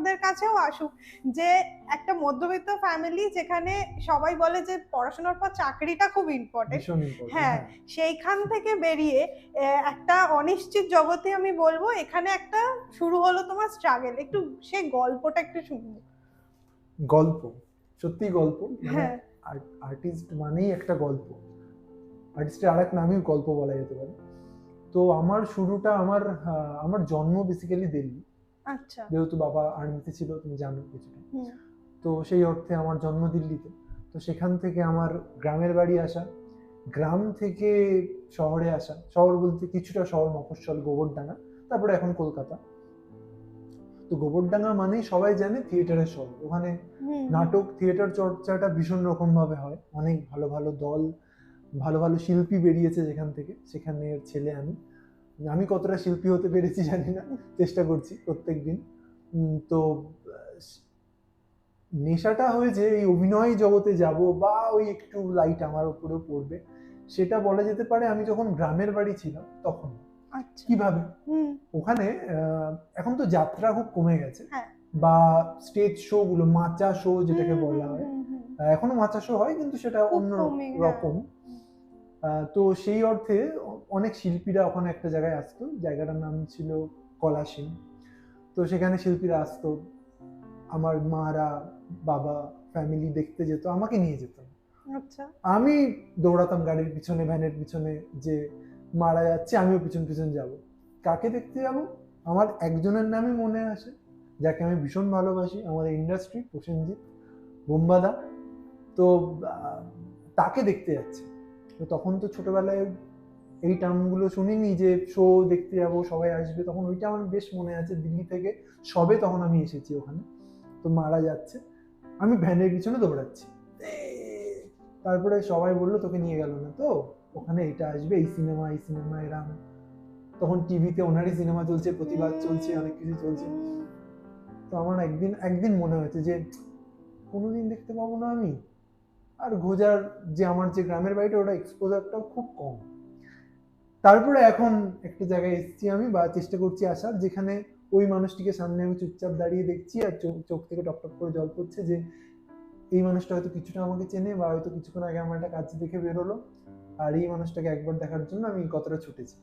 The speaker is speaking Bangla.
আমাদের কাছেও আসুক, যে একটা মধ্যবিত্ত ফ্যামিলি যেখানে সবাই বলে যে পড়াশোনার পর চাকরিটা খুব ইম্পর্টেন্ট। ভীষণ ইম্পর্টেন্ট। হ্যাঁ, হ্যাঁ, সেইখান থেকে বেরিয়ে একটা অনিশ্চিত জগতে আমি বলবো এখানে একটা শুরু হলো তোমার স্ট্রাগল। একটু সেই গল্পটা একটু শুনবো। গল্প, সত্যি গল্প। মানে হ্যাঁ, আর্টিস্ট মানেই একটা গল্প, আর্টিস্টের আর এক নামই গল্প বলা যেতে পারে। তো আমার শুরুটা আমার জন্ম বেসিক্যালি দিল্লি, আচ্ছা। যেহেতু বাবা আর্মিতে ছিল, তুমি জানো কিছুটা। হুম। তো সেই অর্থে আমার জন্ম দিল্লিতে। তো সেখান থেকে আমার গ্রামের বাড়ি আসা, গ্রাম থেকে শহরে আসা, শহর বলতে কিছুটা শহর, মফস্বল, গোবরডাঙ্গা, তারপরে এখন কলকাতা। তো গোবরডাঙ্গা মানেই সবাই জানে থিয়েটারের শহর। ওখানে হুম। নাটক, থিয়েটার চর্চাটা ভীষণ রকম ভাবে হয়, অনেক ভালো ভালো দল, ভালো ভালো শিল্পী বেরিয়েছে যেখান থেকে। সেখানের ছেলে আমি। আমি কতটা শিল্পী হতে পেরেছি জানি না, চেষ্টা করছি প্রত্যেকদিন। তো নেশাটা হয়েছে এই অভিনয় জগতে যাব বা ওই একটু লাইট আমার উপরেও পড়বে, সেটা বলা যেতে পারে আমি যখন গ্রামের বাড়ি ছিলাম তখন। আচ্ছা। কিভাবে? হুম। ওখানে এখন তো যাত্রা খুব কমে গেছে, হ্যাঁ। বা স্টেজ শো গুলো, মাচা শো যেটাকে হুম বলা হুম হয়, হুম হুম। এখনো মাচা শো হয় কিন্তু সেটা খুব অন্য কমে, হ্যাঁ। রকম। তো সেই অর্থে অনেক শিল্পীরা ওখানে একটা জায়গায় আসতো, জায়গাটার নাম ছিল কলাসীন। তো সেখানে শিল্পীরা আসতো, আমার মারা, বাবা, ফ্যামিলি দেখতে যেত, আমাকে নিয়ে যেত। আচ্ছা। আমি দৌড়াতাম গাড়ির পিছনে, ভ্যানের পিছনে, যে মারা যাচ্ছে আমিও পিছন পিছন যাব। কাকে দেখতে যাব? আমার একজনের নামই মনে আসে, যাকে আমি ভীষণ ভালোবাসি, আমাদের ইন্ডাস্ট্রি, প্রসেনজিৎ, বোম্বাদা। তো আহ, তাকে দেখতে যাচ্ছে। তো তখন তো ছোটবেলায় এই টার্মগুলো শুনিনি যে শো দেখতে যাবো, সবাই আসবে, তখন ওইটা আমার বেশ মনে আছে। দিল্লি থেকে সবে তখন আমি এসেছি ওখানে। তো মারা যাচ্ছে, আমি ভ্যানের পিছনে দৌড়াচ্ছি। তারপরে সবাই বললো তোকে নিয়ে গেল না তো, ওখানে এটা আসবে, এই সিনেমা, এই সিনেমা, এরাম। তখন টিভিতে ওনারই সিনেমা চলছে, প্রতিবাদ চলছে, অনেক কিছু চলছে। তো আমার একদিন একদিন মনে হয়েছে যে কোনোদিন দেখতে পাবো না আমি। আর গোজার, যে আমার যে গ্রামের বাড়িটা, ওটা এক্সপোজারটাও খুব কম। তারপরে এখন একটা জায়গায় এসেছি আমি, বা চেষ্টা করছি আসার, যেখানে ওই মানুষটিকে সামনে আমি চুপচাপ দাঁড়িয়ে দেখছি, আর চোখ চোখ থেকে টপটপ করে জল পড়ছে, যে এই মানুষটা হয়তো কিছুটা আমাকে চেনে, বা হয়তো কিছুক্ষণ আগে আমার একটা কাজ দেখে বেরোলো, আর এই মানুষটাকে একবার দেখার জন্য আমি কতটা ছুটেছি।